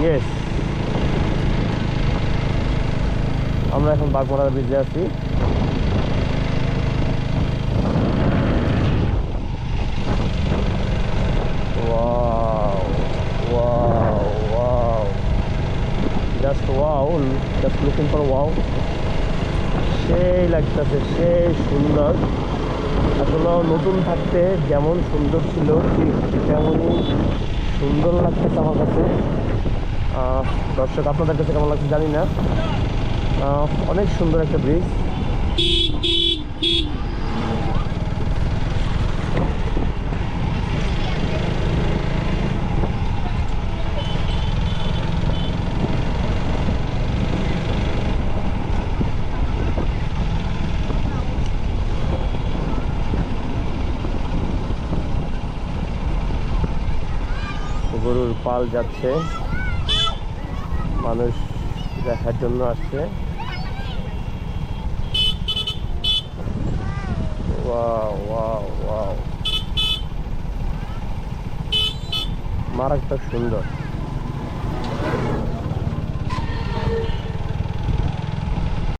Yes, আমরা এখন বাগমারা ব্রিজে আছি। Wow, wow, wow, just wow, just looking for wow. সেই লাগতেছে, সেই সুন্দর। আসলে নতুন থাকতে যেমন সুন্দর ছিল ঠিক তেমনই সুন্দর লাগতেছে আমার কাছে। দর্শক আপনাদের কাছে কেমন লাগছে জানি না। অনেক সুন্দর একটা ব্রিজ। গরুর পাল যাচ্ছে, মানুষ দেখার জন্য আসছে। ওয়াও, ওয়াও, ওয়াও, মারাত্মক সুন্দর।